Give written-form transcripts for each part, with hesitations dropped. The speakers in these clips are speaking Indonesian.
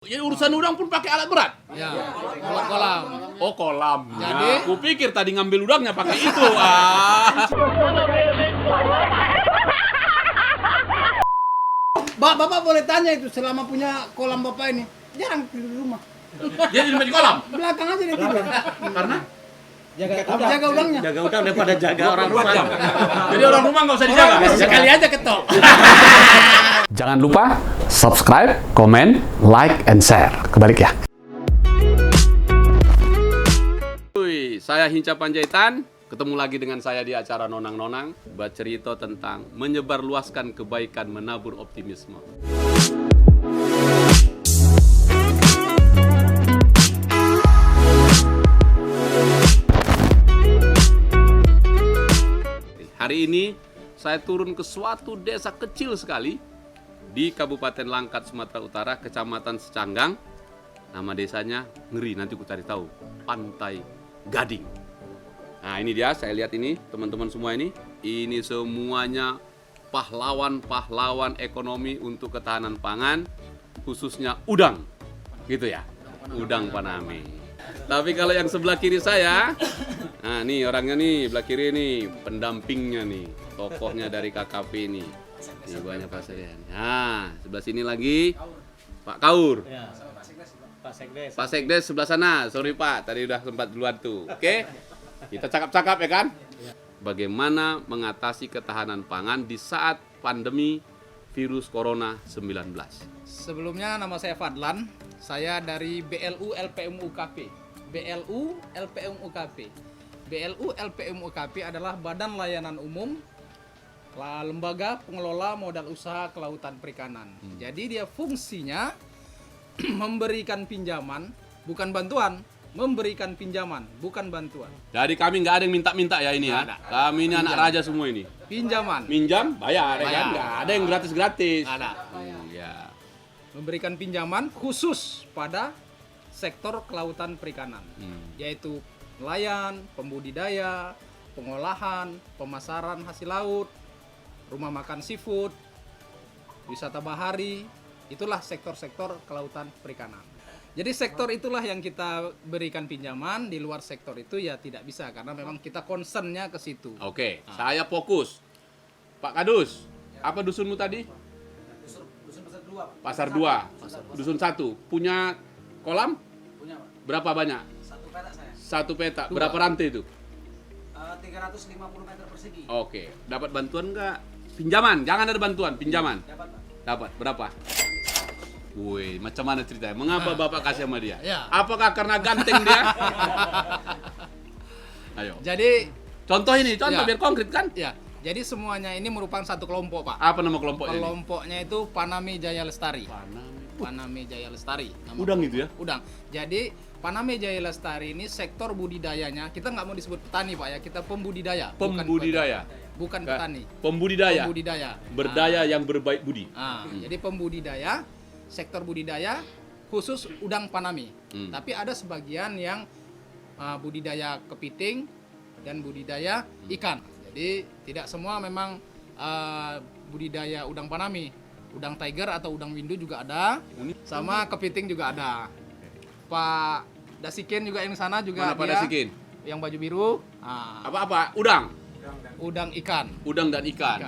Ya urusan udang pun pakai alat berat. Ya, buat kolam. Oh, kolam. Jadi? Ya, kupikir tadi ngambil udangnya pakai itu. Bapak boleh tanya itu selama punya kolam bapak ini jarang tidur di rumah. Dia tidur di kolam. Belakang aja dia tidur. Karena Jaga udangnya. Jaga udang daripada jaga orang rumah. jadi orang rumah nggak usah dijaga. Sekali aja ketok. Jangan lupa subscribe, komen, like, and share. Kebalik ya. Saya Hinca Panjaitan. Ketemu lagi dengan saya di acara Nonang-Nonang, bercerita tentang menyebarluaskan kebaikan, menabur optimisme. Hari ini saya turun ke suatu desa kecil sekali di Kabupaten Langkat, Sumatera Utara, Kecamatan Secanggang. Nama desanya ngeri, nanti ku cari tahu. Pantai Gading. Nah ini dia, saya lihat ini teman-teman semua ini semuanya pahlawan-pahlawan ekonomi untuk ketahanan pangan, khususnya udang, gitu ya, udang Paname. Tapi kalau yang sebelah kiri saya, nah nih orangnya nih, sebelah kiri nih, pendampingnya nih, tokohnya dari KKP ini banyak pasien. Nah sebelah sini lagi Pak Kaur. Pak Sekdes sebelah sana, sorry Pak, tadi udah sempat duluan tuh. Oke, kita cakap-cakap ya kan? Bagaimana mengatasi ketahanan pangan di saat pandemi virus Corona 19. Sebelumnya nama saya Fadlan, saya dari BLU LPM UKP. BLU LPM UKP. BLU LPM UKP adalah Badan Layanan Umum Lembaga Pengelola Modal Usaha Kelautan Perikanan. Jadi dia fungsinya memberikan pinjaman, bukan bantuan, memberikan pinjaman, bukan bantuan. Jadi kami nggak ada yang minta-minta ya ini ya. Kami ini anak raja semua ini. Pinjaman. Minjam, bayar ya kan? Bayar. Nggak ada yang gratis-gratis. Ada. Ya. Memberikan pinjaman khusus pada sektor kelautan perikanan, yaitu nelayan, pembudidaya, pengolahan, pemasaran hasil laut, rumah makan seafood, wisata bahari. Itulah sektor-sektor kelautan perikanan. Jadi sektor itulah yang kita berikan pinjaman, di luar sektor itu ya tidak bisa karena memang kita concernnya ke situ. Oke, saya fokus. Pak Kadus, apa dusunmu tadi? Dusun Pasar 2. Pasar 2. Dusun 1. Punya kolam? Punya Pak. Berapa banyak? 1 petak saya. 1 petak. Berapa rantai itu? 350 meter persegi. Oke, dapat bantuan nggak? Pinjaman, jangan ada bantuan, pinjaman. Dapat Pak. Dapat, berapa? Woi, macam mana ceritanya? Mengapa Bapak kasih sama dia? Ya. Apakah karena ganteng dia? Ayo. Jadi Contoh ini, contoh Ya. biar konkret kan? ya, jadi semuanya ini merupakan satu kelompok, Pak. Apa nama kelompoknya ini? Kelompoknya itu Paname Jaya Lestari. Paname Jaya Lestari. nama Udang itu ya? Udang. Jadi Paname Jaya Lestari ini sektor budidayanya, kita nggak mau disebut petani Pak ya, kita pembudidaya. Pembudidaya. Bukan petani. Pembudidaya. Pembudidaya. Berdaya yang berbaik budi. Jadi pembudidaya, sektor budidaya khusus udang Paname. Tapi ada sebagian yang budidaya kepiting dan budidaya ikan. Jadi tidak semua memang budidaya udang Paname. Udang tiger atau udang windu juga ada, sama kepiting juga ada. Pak Dasikin juga yang sana juga Mana Pak dia, Dasikin? yang baju biru. Apa-apa? Udang. Udang ikan. Udang dan ikan.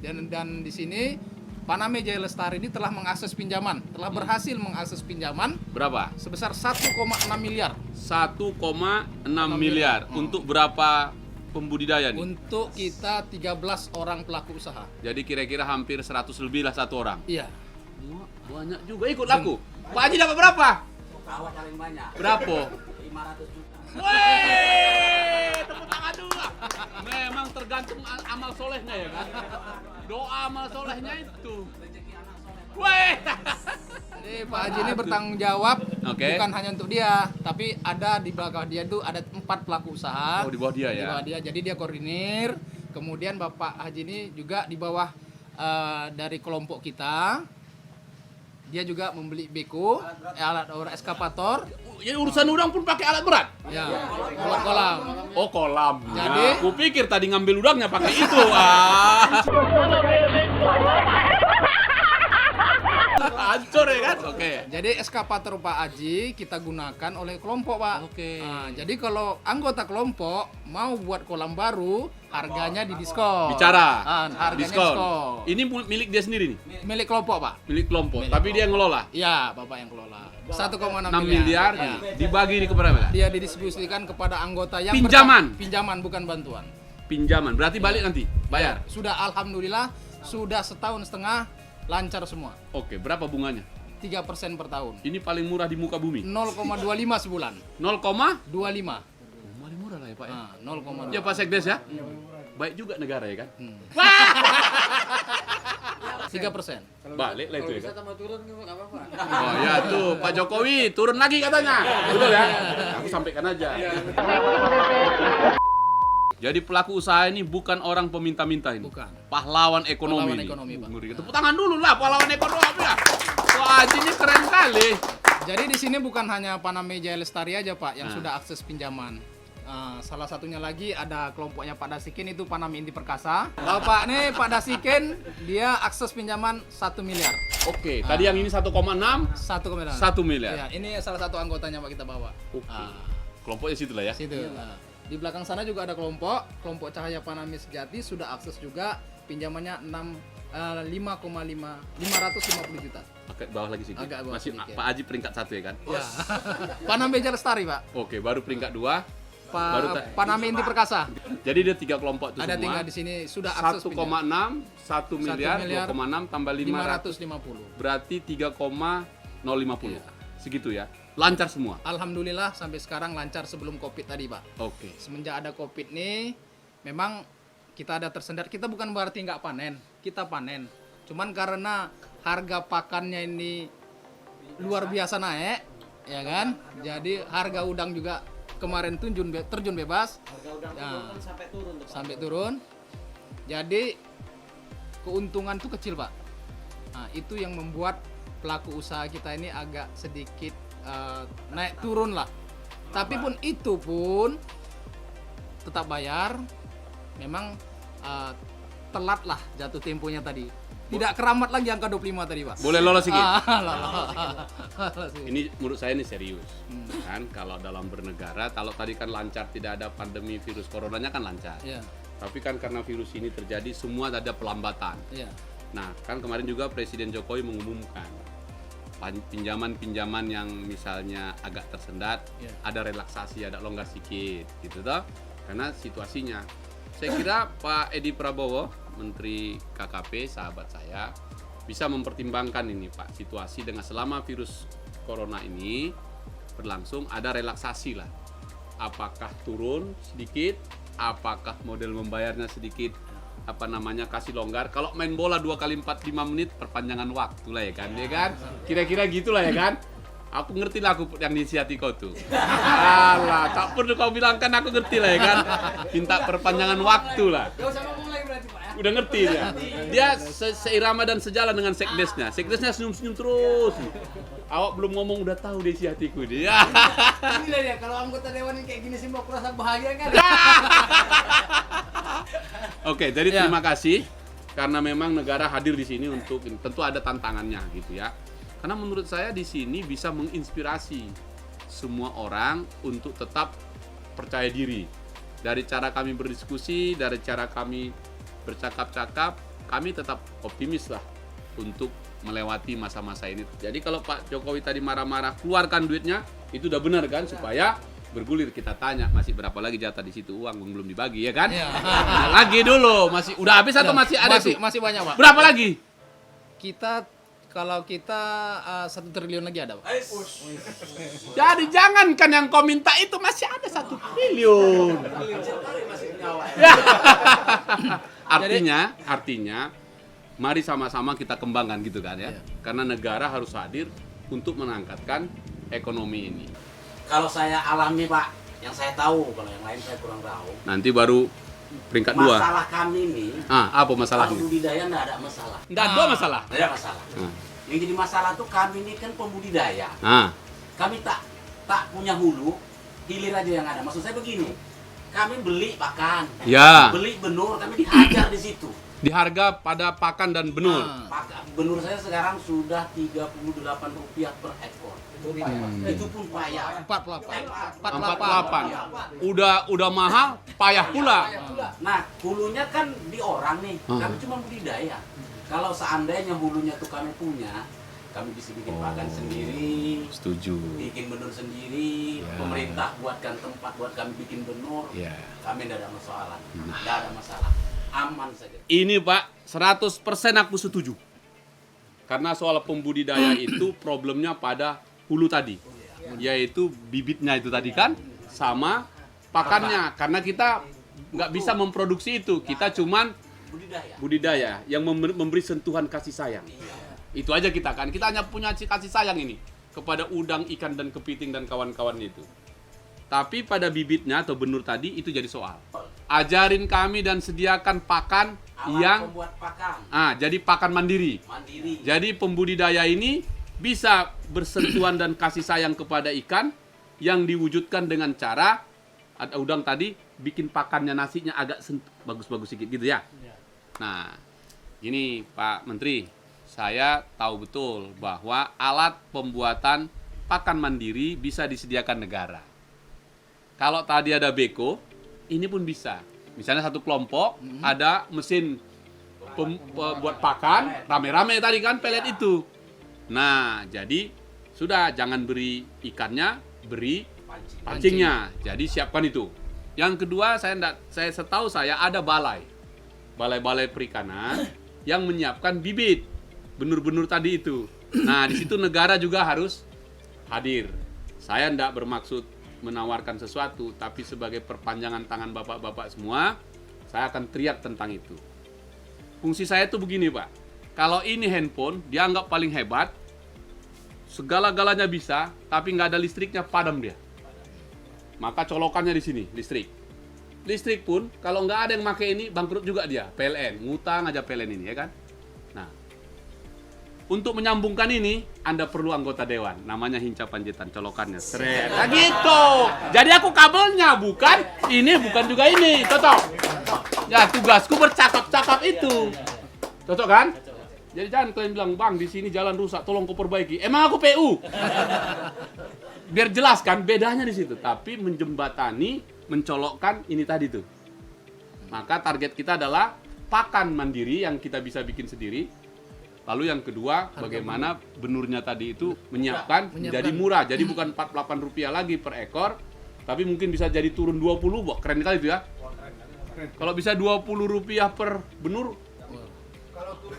Dan di sini Paname Jaya Lestari ini telah mengakses pinjaman, telah berhasil mengakses pinjaman Berapa? sebesar 1,6 miliar 1,6 miliar. Untuk berapa pembudidaya nih? untuk kita 13 orang pelaku usaha. Jadi kira-kira hampir 100 lebih lah satu orang. Iya. Banyak juga ikut laku. Pak Haji dapat berapa? Kawat paling banyak. Berapa? 500 juta. Weh, tepuk tangan dulu lah. Memang tergantung amal solehnya ya kan. Doa amal solehnya itu. Weh. Jadi Pak Haji ini bertanggung jawab Oke. bukan hanya untuk dia, tapi ada di belakang dia itu ada 4 pelaku usaha. Oh, di bawah dia Di ya. bawah dia, jadi dia koordinir. Kemudian Bapak Haji ini juga di bawah dari kelompok kita. Dia juga membeli beko, alat eskapator. Ya urusan udang pun pakai alat berat. Ya, buat kolam. Oh, kolam. Jadi- Ya, kupikir tadi ngambil udangnya pakai itu. Hancur ya kan? Oke. Jadi eskavator Pak Aji kita gunakan oleh kelompok Pak. Oke. Nah, jadi kalau anggota kelompok mau buat kolam baru, harganya didiskon. Bicara. Harganya Diskon. diskon. Ini milik dia sendiri nih. Milik kelompok Pak. Milik kelompok. Milik Tapi dia yang ngelola. Iya, Bapak yang kelola. 1,6 6 miliar Ya. dibagi ini kepada mana? Dia didistribusikan kepada anggota yang Pinjaman. Pinjaman bukan bantuan. Pinjaman. Berarti balik nanti bayar. Sudah alhamdulillah sudah setahun setengah lancar semua. Oke, berapa bunganya? 3% per tahun. Ini paling murah di muka bumi. 0,25 sebulan. 0, 25. paling murah lah ya Pak ya. Nah, 0,2. Ya Pak Sekdes ya. Baik juga negara ya kan. 3%. Balik lah itu ya kan. Oh ya tuh Pak Jokowi turun lagi katanya. Betul ya? Aku sampaikan aja. Jadi pelaku usaha ini bukan orang peminta-minta ini. Bukan. Pahlawan ekonomi Pahlawan ini. ekonomi, Pak. Ngeri. Tepuk tangan dulu lah pahlawan ekonomi ya. Wah, ini keren kali. Jadi di sini bukan hanya Paname Jaya Lestari aja Pak yang sudah akses pinjaman. Salah satunya lagi ada kelompoknya Pak Dasikin itu Paname Inti Perkasa. Bapak nih Pak Dasikin dia akses pinjaman 1 miliar. Oke, tadi yang ini 1,6, 1,6. 1 miliar. Ya, ini salah satu anggotanya Pak kita bawa. Oke. Kelompoknya situ lah ya. Situ. Di belakang sana juga ada kelompok Cahaya Paname Sejati sudah akses juga pinjamannya 550 juta. Agak bawah lagi sedikit. Agak bawah Masih sedikit. Pak Haji peringkat 1 ya kan? Ya. Paname Jaya Lestari Pak. Oke, baru peringkat 2. Baru Paname Inti Perkasa. Jadi ada 3 kelompok itu Ada semua. tinggal di sini sudah akses 1,6, 1 miliar, 2,6 tambah 500. 550. Berarti 3,050. Segitu ya. Lancar semua. Alhamdulillah sampai sekarang lancar sebelum Covid tadi, Pak. Oke. Semenjak ada Covid nih memang kita ada tersendat. Kita bukan berarti nggak panen, kita panen. Cuman karena harga pakannya ini luar biasa naik, ya kan? Jadi harga udang juga kemarin terjun bebas. Nah, sampai turun. Jadi keuntungan tuh kecil, Pak. Nah, itu yang membuat pelaku usaha kita ini agak sedikit naik turun lah. Tapi pun itu pun tetap bayar. Memang telat lah jatuh temponya tadi. Tidak keramat lagi angka 25 tadi, Pak. Boleh lolos sedikit. Lolos. Ini menurut saya ini serius. Kan kalau dalam bernegara, kalau tadi kan lancar tidak ada pandemi virus coronanya kan lancar. Iya. Tapi kan karena virus ini terjadi semua ada pelambatan. Iya. Nah, kan kemarin juga Presiden Jokowi mengumumkan pinjaman-pinjaman yang misalnya agak tersendat, Iya. ada relaksasi, ada longgar sedikit, gitu toh. Karena situasinya. Saya kira Pak Edi Prabowo, Menteri KKP, sahabat saya, bisa mempertimbangkan ini Pak, situasi dengan selama virus corona ini berlangsung, ada relaksasi lah. Apakah turun sedikit, apakah model membayarnya sedikit kasih longgar. Kalau main bola 2 kali 45 menit perpanjangan waktu lah ya kan, ya kan? Kira-kira gitulah ya kan? Aku ngerti lah aku yang diisiati kau tuh. Alah, tak perlu kau bilang kan aku ngerti lah ya kan? Minta perpanjangan waktu lah. Udah ngerti dia. Dia seirama dan sejalan dengan sekdesnya. Sekdesnya senyum-senyum terus. Awak belum ngomong udah tahu deh isi hatiku dia. Gila ya, kalau anggota dewan ini kayak gini sih mau kurasa bahagia kan? Oke, jadi Ya. terima kasih karena memang negara hadir di sini untuk tentu ada tantangannya gitu ya. Karena menurut saya di sini bisa menginspirasi semua orang untuk tetap percaya diri. Dari cara kami berdiskusi, dari cara kami bercakap-cakap, kami tetap optimis lah untuk melewati masa-masa ini. Jadi kalau Pak Jokowi tadi marah-marah, keluarkan duitnya, itu udah benar kan, supaya bergulir. Kita tanya masih berapa lagi jatah di situ, uang belum dibagi ya kan? Iya. Nah, lagi dulu, masih udah habis atau masih ada tuh? Masih banyak, Pak. Berapa lagi? Kalau kita 1 triliun lagi ada, Pak. Jadi jangankan yang kau minta itu masih ada 1 triliun. Ya. Artinya, mari sama-sama kita kembangkan gitu kan ya. Karena negara harus hadir untuk mengangkatkan ekonomi ini. Kalau saya alami Pak, yang saya tahu, kalau yang lain saya kurang tahu. Nanti baru peringkat 2. Masalah kami ini, Apa masalahnya? budidaya nggak ada masalah. Nggak ada masalah. Nggak ada masalah. Yang jadi masalah tuh kami ini kan pembudidaya. Kami tak punya hulu, hilir aja yang ada. Maksud saya begini, kami beli pakan, Ya. beli benur, kami dihajar di situ. Di harga pada pakan dan benur. Benur saya sekarang sudah Rp38 per ekor. Itu pun payah. 48. Udah mahal, payah pula. Nah, hulunya kan di orang nih. Kami cuma budidaya. Kalau seandainya hulunya tuh kami punya, kami bisa bikin pakan sendiri, Setuju. bikin benur sendiri, pemerintah buatkan tempat buat kami bikin benur, Ya. kami tidak ada masalah, tidak ada masalah, aman saja. Ini Pak, 100% aku setuju. Karena soal pembudidaya itu problemnya pada hulu tadi. Yaitu bibitnya itu tadi kan, sama pakannya. Karena kita nggak bisa memproduksi itu. Kita cuman budidaya yang memberi sentuhan kasih sayang. Itu aja kita kan. Kita hanya punya kasih sayang ini kepada udang, ikan, dan kepiting dan kawan-kawan itu. Tapi pada bibitnya atau benur tadi itu jadi soal. Ajarin kami dan sediakan pakan yang Pembuat pakan jadi pakan mandiri. mandiri. Jadi pembudidaya ini bisa bersentuhan dan kasih sayang kepada ikan yang diwujudkan dengan cara ada udang tadi bikin pakannya nasinya agak bagus-bagus sedikit gitu ya. Nah, ini Pak Menteri, saya tahu betul bahwa alat pembuatan pakan mandiri bisa disediakan negara. Kalau tadi ada beko, ini pun bisa. Misalnya satu kelompok ada mesin buat pakan, rame-rame tadi kan pelet itu. Nah, jadi sudah jangan beri ikannya, beri pancingnya. Jadi siapkan itu. Yang kedua, saya setahu saya ada balai perikanan yang menyiapkan bibit benur-benur tadi itu. Nah, di situ negara juga harus hadir. Saya tidak bermaksud menawarkan sesuatu, tapi sebagai perpanjangan tangan bapak-bapak semua, saya akan teriak tentang itu. Fungsi saya itu begini, Pak. Kalau ini handphone, dianggap paling hebat, segala-galanya bisa, tapi nggak ada listriknya, padam dia. Maka colokannya di sini, listrik. Listrik pun, kalau nggak ada yang pakai ini, bangkrut juga dia. PLN, ngutang aja PLN ini, ya kan? Nah, untuk menyambungkan ini, Anda perlu anggota dewan. Namanya Hinca Panjaitan, colokannya. Seret. Nah gitu. Jadi aku kabelnya, bukan ini, bukan juga ini. Cocok? Ya, tugasku bercakap-cakap itu. Cocok kan? Jadi jangan kalian bilang, Bang, di sini jalan rusak, tolong kau perbaiki. Emang aku PU? Biar jelas kan, bedanya di situ. Tapi menjembatani, mencolokkan ini tadi tuh. Maka target kita adalah pakan mandiri yang kita bisa bikin sendiri. Lalu yang kedua, bagaimana benurnya tadi itu menyiapkan jadi murah. Jadi bukan Rp48 lagi per ekor, tapi mungkin bisa jadi turun 20, wah keren kali itu ya. Kalau bisa Rp20 per benur, Kalau turun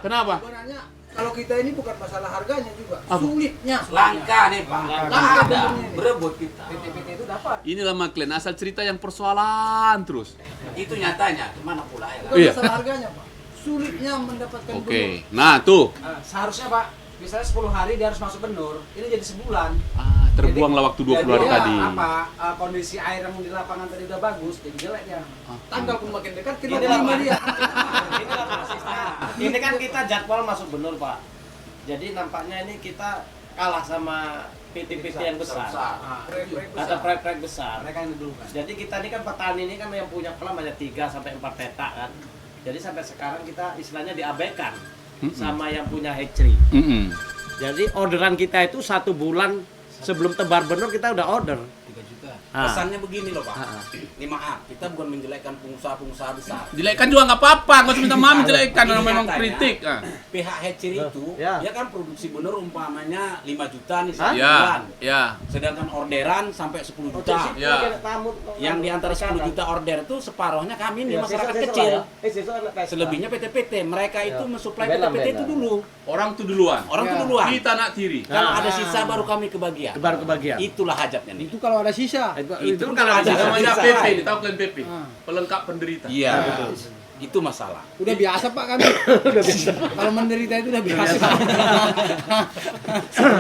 kenapa? sebenarnya kalau kita ini bukan masalah harganya juga, sulitnya. Langka nih Pak, nggak ada, berebut kita. PT itu dapat. Inilah Maklen, asal cerita yang persoalan terus. Itu nyatanya, kemana pula ya? Bukan Iya. masalah harganya, Pak. Sulitnya mendapatkan Oke, nah tuh. Seharusnya Pak, misalnya 10 hari dia harus masuk benur, ini jadi sebulan. Terbuanglah waktu 20 hari Jadi, tadi. kondisi air yang di lapangan tadi udah bagus, jadi jelek ya. tanggal pun makin dekat kita Inilah, terima Pak. dia. Inilah prosesnya. Ini kan kita jadwal masuk benur Pak. Jadi nampaknya ini kita kalah sama PT-PT yang besar. Atau proyek-proyek besar. Mereka yang didulukan. Jadi kita ini kan petani ini kan yang punya kolam hanya 3-4 petak kan. Jadi sampai sekarang kita istilahnya diabaikan sama yang punya hatchery. Jadi orderan kita itu 1 bulan sebelum tebar benur kita udah order. 3 juta. Pesannya begini loh Pak, ini maaf, kita bukan menjelekkan pengusaha-pengusaha besar. Jelekkan juga nggak apa-apa, nggak usah minta maaf jelekkan, Ini orang memang nyatanya, kritik. Pihak hatchery itu, Ya. dia kan produksi benur umpamanya 5 juta nih Ya, sebulan. ya. Sedangkan orderan sampai 10 Oh, juta. jadi Ya. ada tamu. Yang di antara 10 juta order itu separohnya kami nih Ya, masyarakat siswa-siswa kecil. lah ya. Selebihnya PT-PT, mereka itu mensuplai Bela, PT-PT itu bela. dulu. Orang tuh duluan. Orang Ya. tuh duluan. Kita nak tiri. Kalau ada sisa baru kami kebagian. Baru kebagian. Itulah hajatnya nih. Itu kalau ada sisa. Itu kalau ada Namanya sisa. PP, tahu kalian PP? Pelengkap penderita. Iya, betul. Itu masalah. Udah biasa Pak kami. Kalau menderita itu udah biasa.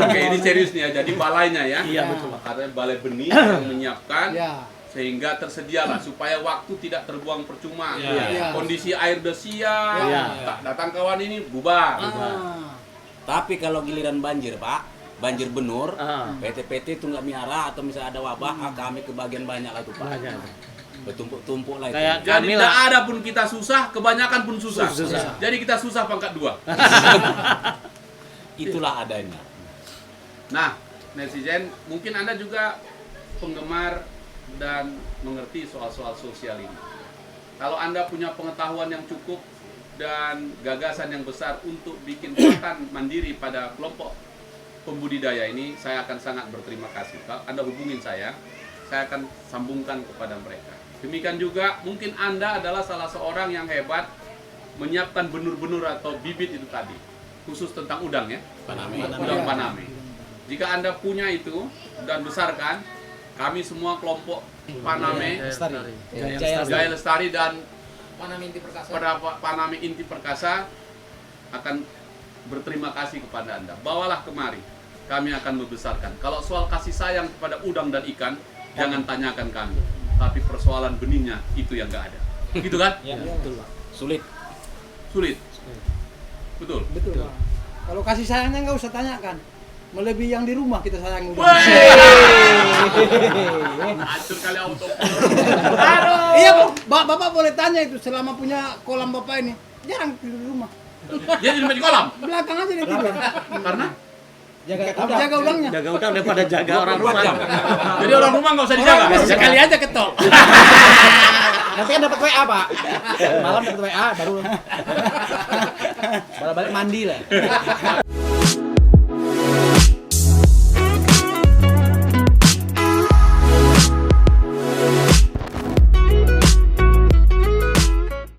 Oke, ini serius nih ya. Jadi balainya ya. Iya, betul. Karena balai benih yang menyiapkan Ya. sehingga tersedialah supaya waktu tidak terbuang percuma. Iya. Kondisi air udah siap. Iya. Tak datang kawan ini bubar. Tapi kalau giliran banjir, Pak, banjir benur, Ah. PT-PT itu nggak miara atau misalnya ada wabah, kami kebagian banyak lah itu Pak. Banyak. Bertumpuk-tumpuk lah itu. Kayak Jadi kami tidak lah. ada pun kita susah, kebanyakan pun susah. Susah. Jadi kita susah pangkat 2. Itulah adanya. Nah, netizen, mungkin Anda juga penggemar dan mengerti soal-soal sosial ini. Kalau Anda punya pengetahuan yang cukup dan gagasan yang besar untuk bikin pakan mandiri pada kelompok pembudidaya ini, saya akan sangat berterima kasih. Kalau Anda hubungin saya akan sambungkan kepada mereka. Demikian juga mungkin Anda adalah salah seorang yang hebat menyiapkan benur-benur atau bibit itu tadi, khusus tentang udang ya, udang Paname. Jika Anda punya itu dan besarkan, kami semua kelompok Paname, Jaya Lestari dan Paname Inti Perkasa. Paname Inti Perkasa akan berterima kasih kepada Anda. Bawalah kemari, kami akan membesarkan. Kalau soal kasih sayang kepada udang dan ikan, jangan tanyakan kami. Tapi persoalan benihnya itu yang nggak ada. Gitu kan? Ya, betul, Pak. Sulit. Sulit. Betul. Betul. Pak. Kalau kasih sayangnya nggak usah tanyakan. Melebihi yang di rumah kita sayang udah. Hancur kali auto. Iya, Bapak boleh tanya itu selama punya kolam Bapak ini. Jarang tidur di rumah. Dia di kolam. Belakang aja dia tidur. Karena Jaga udangnya. Jaga udang daripada jaga orang rumah. jadi orang rumah nggak usah dijaga. Sekali aja ketok. Nanti kan dapat WA, Pak. Malam dapat WA baru balik mandi lah.